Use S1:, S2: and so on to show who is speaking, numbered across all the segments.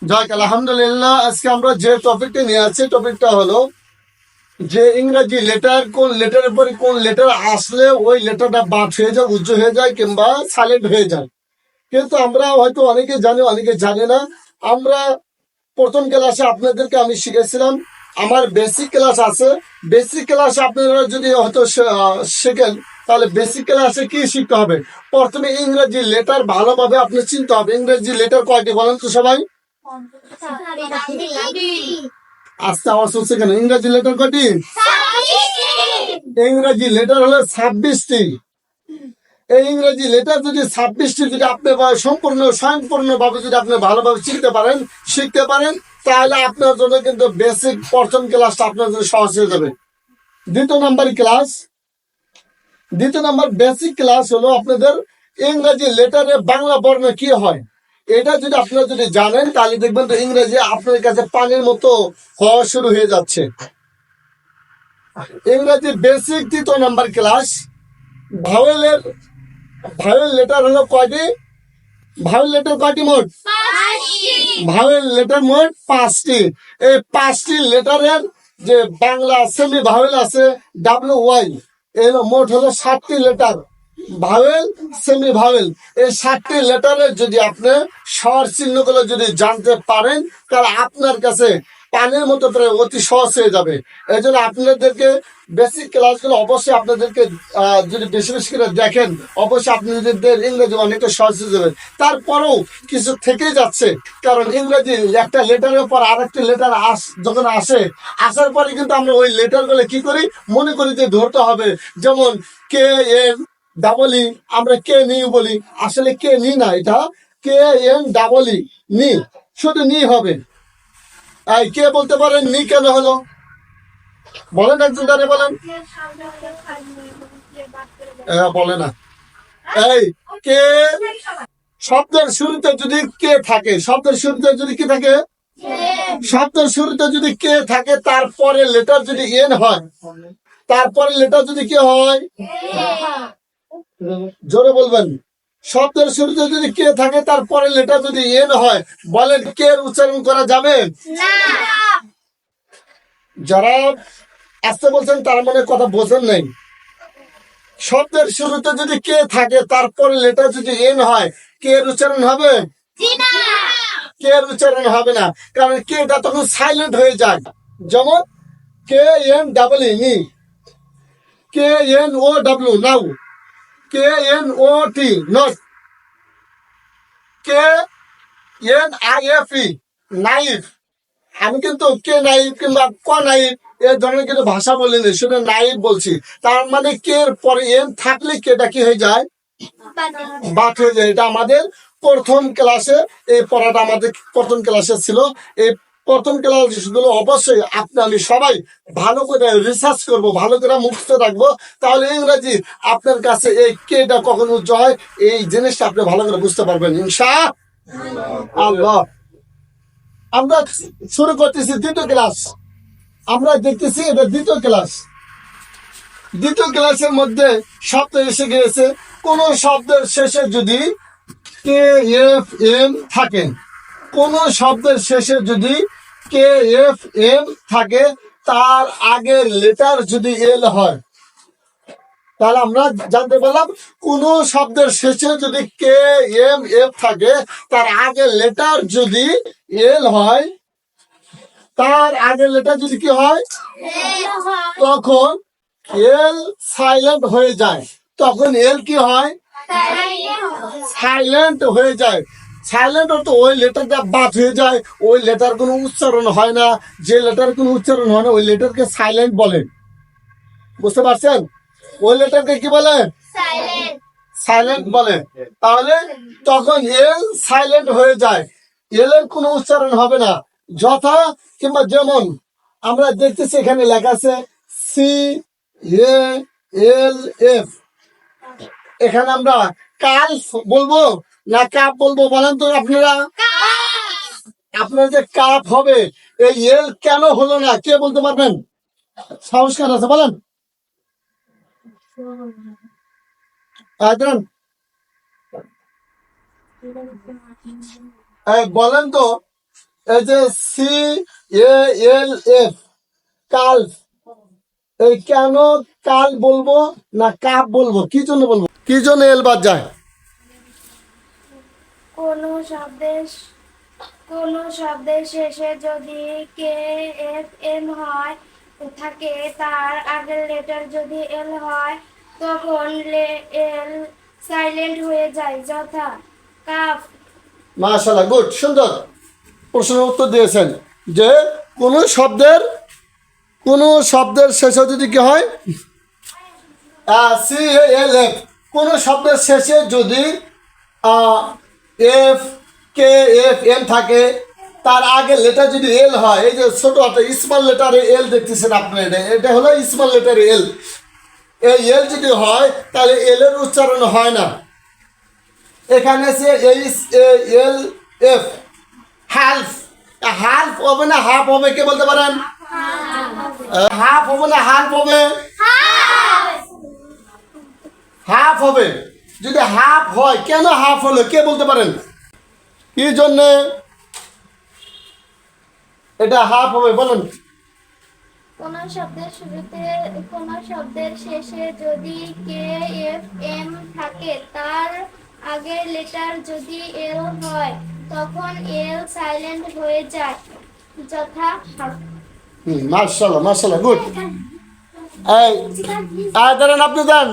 S1: যাক আলহামদুলিল্লাহ। আজকে আমরা যে টপিকটা নিয়ে আছি টপিকটা হলো যে ইংরেজি লেটার, কোন লেটারের পরে কোন লেটার আসলে ওই লেটারটা বাদ হয়ে যায়, উজ্জ্ব হয়ে যায় কিংবা সাইলেন্ট হয়ে যায়। কিন্তু আমরা হয়তো অনেকে জানি, অনেকে জানে না। আমরা প্রথম ক্লাসে আপনাদেরকে আমি শিখেছিলাম, আমার বেসিক ক্লাস আছে। বেসিক ক্লাসে আপনারা যদি হয়তো শেখেন, তাহলে বেসিক ক্লাসে কি শিখতে হবে? প্রথমে ইংরেজি লেটার ভালোভাবে আপনি চিনতে হবে। ইংরেজি লেটার কয়টি বলেন তো সবাই? আস্তে আওয়াজ হচ্ছে কেন? ইংরেজি লেটার কয়টি? ইংরেজি লেটার হলো 26টি। এই ইংরেজি লেটার যদি 26টি যদি আপনি সম্পূর্ণ স্বয়ংপূর্ণ ভাবে যদি আপনি ভালোভাবে শিখতে পারেন, শিখতে পারেন, তাহলে আপনার জন্য কিন্তু বেসিক প্রথম ক্লাসটা আপনার জন্য সহজ হয়ে যাবে। দ্বিতীয় নাম্বার বেসিক ক্লাস হলো আপনাদের ইংরেজি লেটারে বাংলা বর্ণ কি হয়। এটা যদি আপনারা যদি জানেন, তাহলে দেখবেন তো ইংরেজি আপনার কাছে পানির মতো হওয়া শুরু হয়ে যাচ্ছে। ইংরেজি বেসিক তৃতীয় নাম্বার ক্লাস। ভাওয়েলের ভাওয়েল লেটার হলো কয়টি? ভাওয়েল লেটার কয়টি মোট? ভাওয়েল লেটার মোট 5টি। এই 5টি লেটারের যে বাংলা সেমি ভাওয়েল আছে WY, এর মোট হলো 7টি লেটার। ভাওয়েল, সেমি ভাওয়েল, এই 7টি লেটারের যদি আপনি স্বর চিহ্নগুলো যদি জানতে পারেন, তাহলে আপনার কাছে পানির মতো প্রায় অতি সহজ হয়ে যাবে। এই জন্য আপনাদেরকে বেসিক ক্লাসগুলো অবশ্যই আপনাদেরকে যদি বেশি বেশি করে দেখেন, অবশ্যই আপনাদের ইংরেজি অনেকটা সহজ হয়ে যাবে। তারপরেও কিছু থেকে যাচ্ছে, কারণ ইংরেজি একটা লেটারের পর আরেকটি লেটার যখন আসার পরে কিন্তু আমরা ওই লেটারগুলো কি করি, মনে করি যে ধরতে হবে। যেমন KN আমরা কে নি বলি, আসলে কে নি না, এটা KN নি, শুধু নি হবে। কে বলতে পারেন নি কেন হলো? বলেন, একজন জানে বলেন। বলে না। এই কে শব্দের শুরুতে যদি কে থাকে, শব্দের শুরুতে যদি কি থাকে, শব্দের শুরুতে যদি কে থাকে, তারপরে লেটার যদি এন হয়, তারপরে লেটার যদি কি হয়, জোরে বলবেন। শব্দের শুরুতে যদি কে থাকে, তারপরে লেটার যদি এন হয়, বলেন কে এর উচ্চারণ করা যাবে? যারা আসতে বলছেন তার মানে কথা বোঝেন নাই। শব্দের শুরুতে যদি কে থাকে, তারপরে লেটার যদি এন হয়, কে এর উচ্চারণ হবে? কে এর উচ্চারণ হবে না, কারণ কেটা তখন সাইলেন্ট হয়ে যায়। যেমন KN নি, KNOW now, KNOT not, KNIFE knife. আমি কিন্তু কে নাইফ কিংবা ক নাইফ এই ধরনের কিন্তু ভাষা বলিনি, শুধু নাইফ বলছি। তার মানে কে এর পরে এন থাকলে কেটা কি হয়ে যায়? বাদ হয়ে যায়। এটা আমাদের প্রথম ক্লাসে, এই পড়াটা আমাদের প্রথম ক্লাসে ছিল। এই প্রথম ক্লাসগুলো অবশ্যই আপনি আমি সবাই ভালো করে রিসার্চ করব, ভালো করে মুখস্থ রাখবো, তাহলে ইংরেজি আপনার কাছে এই কেটা কখন উজ্জ্ব হয়, এই জিনিসটা আপনি ভালো করে বুঝতে পারবেন ইনশাআল্লাহ। আমরা শুরু করতেছি দ্বিতীয় ক্লাস। আমরা দেখতেছি এটা দ্বিতীয় ক্লাস। দ্বিতীয় ক্লাসের মধ্যে শব্দ এসে গিয়েছে। কোন শব্দের শেষে যদি KFM থাকে, কোন শব্দের শেষে যদি KFM থাকে, তার আগের লেটার যদি এল হয়, তাহলে আমরা জানতে পারলাম কোন শব্দের শেষে যদি KMF থাকে, তার আগের লেটার যদি এল হয়, তার আগের লেটার যদি কি হয়, তখন এল সাইলেন্ট হয়ে যায়। তখন এল কি হয়? সাইলেন্ট হয়ে যায়। সাইলেন্ট অর্থ ওই লেটারটা বাদ হয়ে যায়, ওই লেটার কোনো উচ্চারণ হয় না। যে লেটার কোনো উচ্চারণ হয় না, ওই লেটারকে সাইলেন্ট বলে। বুঝতে পারছেন? ওই লেটারকে কি বলে? সাইলেন্ট বলে। তাহলে তখন এল সাইলেন্ট হয়ে যায়, এল এর কোনো উচ্চারণ হবে না। যথা কিংবা যেমন আমরা দেখতেছি এখানে লেখা আছে CALF। এখানে আমরা কালফ বলবো না কাপ বলবো, বলেন তো আপনারা? আপনার যে কাপ হবে, এই এল কেন হলো না, কে বলতে পারবেন? সংস্কার আছে, বলেন। বলেন তো, এই যে CALF, কাল্ফ, এই কেন কাল বলবো না কাপ বলবো, কি জন্য বলবো, কি জন্য এল বাদ যায়?
S2: কোনো শব্দের কোনো শব্দের শেষে যদি কে এফ এম হয় থাকে তার আগের লেটার যদি এল হয় তখন এল সাইলেন্ট হয়ে যায়, যথা কাফ।
S1: মাশাআল্লাহ, গুড, সুন্দর প্রশ্নের উত্তর দিয়েছেন যে কোনো শব্দের শেষে যদি কি হয়, CALF, কোনো শব্দের শেষে যদি FKFM থাকে, তার আগে লেটার যদি এল হয়, এই যে ছোট একটা স্মল লেটারে এল দেখতেছেন আপনার, এটা হলো স্মল লেটারে এল। এই এল যদি হয় তাহলে এল এর উচ্চারণ হয় না। এখানে সে HALF, হালফ, হালফ হবে না হাফ হবে, কে বলতে পারেন? হাফ হবে না হালফ হবে? হাফ হবে। যদি হাফ হয়, কেন হাফ হলো, কে বলতে পারেন? কি জন্য এটা হাফ হবে বলেন?
S2: কোনো শব্দের শুরুতে কোনো শব্দের শেষে যদি কে এফ এম থাকে তার আগের লেটার যদি এল হয় তখন এল সাইলেন্ট হয়ে যায়, যথা হাফ।
S1: মার্শাল্লাহ, মার্শাল্লাহ, গুড। এই দাঁড়ান, আপনি দেন।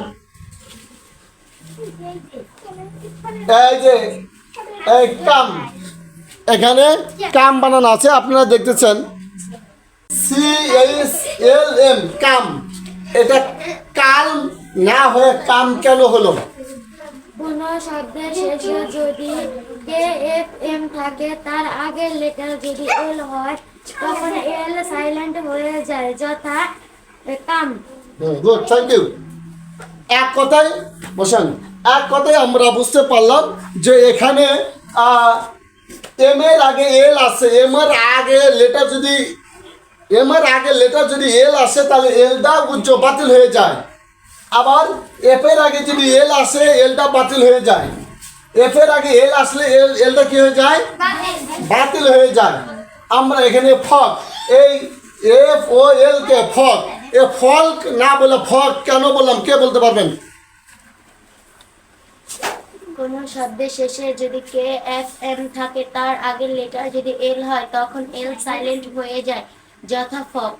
S1: এই যে এই কাম, এখানে কাম বানানো আছে, আপনারা দেখতেছেন CALM, কাম। এটা কাল না হয়ে কাম কেন হলো?
S2: কোনো শব্দের শেষে যদি কে এফ এম থাকে তার আগের লেটার যদি এল হয় তখন এল সাইলেন্ট হয়ে যায়, যথা কাম।
S1: Good, thank you. এক কথায় বসেন, এক কথায় আমরা বুঝতে পারলাম যে এখানে এম এর আগে এল আসে, এম এর আগে লেটার যদি এল আসে তাহলে এলটা উচ্চ বাতিল হয়ে যায়। আবার এফ এর আগে যদি এল আসে, এলটা বাতিল হয়ে যায়। এফ এর আগে এল আসলে এলটা কি হয়ে যায়? বাতিল হয়ে যায়। আমরা এখানে ফক, এই FOL কে ফক, এ ফল্ক না বলে ফক কেন বললাম, কে বলতে পারবেন?
S2: কোনো শব্দের শেষে যদি কে এফ এম থাকে তার আগের লেটার যদি এল হয় তখন এল সাইলেন্ট হয়ে যায়, যথা ফক।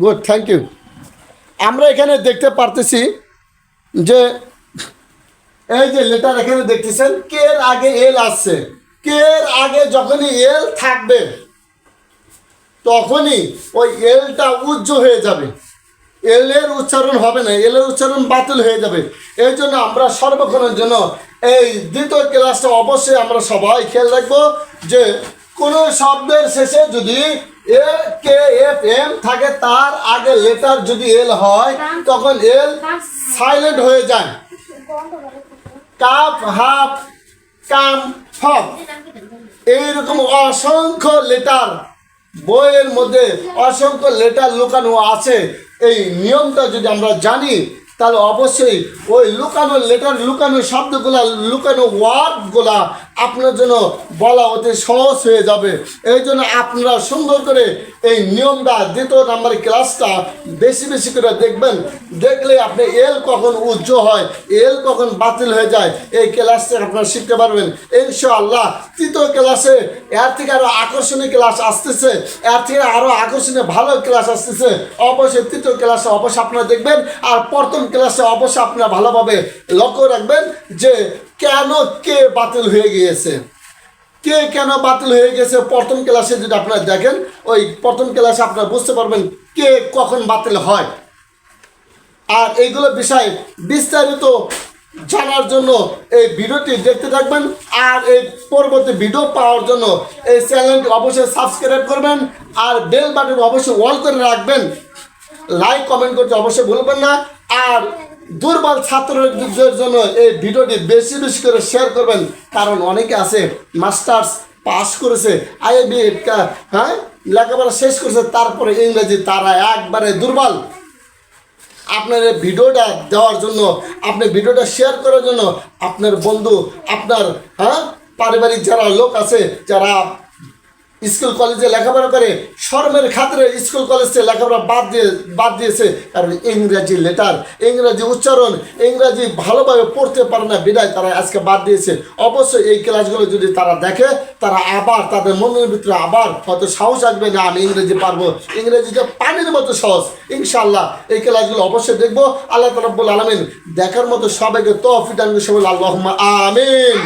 S1: Good, thank you. আমরা এখানে দেখতে পারতেছি যে এই যে লেটার এখানে দেখতেছেন, কে এর আগে এল আসছে। কে এর আগে যখনই এল থাকবে তখনই ওই এলটা উজ্জ হয়ে যাবে, এল এর উচ্চারণ হবে না, এল এর উচ্চারণ বাতিল হয়ে যাবে। এই জন্য আমরা সর্বক্ষণের জন্য এই দ্বিতীয় ক্লাসটা অবশ্যই আমরা সবাই খেয়াল রাখবো যে কোনো শব্দের শেষে যদি AKFM থাকে তার আগে লেটার যদি এল হয় তখন এল সাইলেন্ট হয়ে যায়। কাপ, হাফ, কাম, ফক, এইরকম অসংখ্য লেটার বইয়ের মধ্যে অসংখ্য লেটার লুকানো আছে। এই নিয়মটা যদি আমরা জানি তাহলে অবশ্যই ওই লুকানো লেটার, লুকানো শব্দগুলা, লুকানো ওয়ার্ডগুলা আপনার জন্য বলা অতি সহজ হয়ে যাবে। এই জন্য আপনারা সুন্দর করে এই নিয়মটা, দ্বিতীয় নাম্বার ক্লাসটা বেশি বেশি করে দেখবেন। দেখলে আপনি এল কখন উজ্জ হয়, এল কখন বাতিল হয়ে যায়, এই ক্লাসটা আপনারা শিখতে পারবেন ইনশাআল্লাহ। তৃতীয় ক্লাসে এর থেকে আরও আকর্ষণীয় ক্লাস আসতেছে, এর থেকে আরও আকর্ষণীয় ভালো ক্লাস আসতেছে। অবশ্যই তৃতীয় ক্লাসে অবশ্যই আপনারা দেখবেন। আর প্রথম ক্লাসে অবশ্যই আপনারা ভালোভাবে লক্ষ্য রাখবেন যে কেন কে বাতিল হয়ে গিয়েছে, কে কেন বাতিল হয়ে গেছে। প্রথম ক্লাসে যদি আপনারা দেখেন, ওই প্রথম ক্লাসে আপনারা বুঝতে পারবেন কে কখন বাতিল হয়। আর এইগুলো বিষয়ে বিস্তারিত জানার জন্য এই ভিডিওটি দেখতে থাকবেন। আর এই পরবর্তী ভিডিও পাওয়ার জন্য এই চ্যানেলটি অবশ্যই সাবস্ক্রাইব করবেন আর বেল বাটন অবশ্যই অল করে রাখবেন। লাইক কমেন্ট করতে অবশ্যই ভুলবেন না। আর দুর্বল ছাত্রদের জন্য এই ভিডিওটি বেশি বেশি করে শেয়ার করবেন, কারণ অনেকে আছে মাস্টার্স পাস করেছে, IIB, হ্যাঁ, লেখাপড়া শেষ করেছে, তারপরে ইংরেজি তারা একবারে দুর্বল। আপনার এই ভিডিওটা দেওয়ার জন্য, আপনি ভিডিওটা শেয়ার করার জন্য আপনার বন্ধু, আপনার পারিবারিক যারা লোক আছে, যারা স্কুল কলেজে লেখাপড়া করে শর্মের খাতিরে স্কুল কলেজ থেকে লেখাপড়া বাদ দিয়েছে, কারণ ইংরাজি লেটার, ইংরাজি উচ্চারণ, ইংরাজি ভালোভাবে পড়তে পারে না, বিদায় তারা আজকে বাদ দিয়েছে। অবশ্যই এই ক্লাসগুলো যদি তারা দেখে, তারা আবার তাদের মনের ভিতরে আবার হয়তো সাহস আসবে, না আমি ইংরেজি পারবো, ইংরেজিটা পানির মতো সহজ। ইনশাআল্লাহ এই ক্লাসগুলো অবশ্যই দেখবো। আল্লাহ রাব্বুল আলামিন দেখার মতো সবাইকে তৌফিক দান করুন। আল্লাহুম্মা আমিন।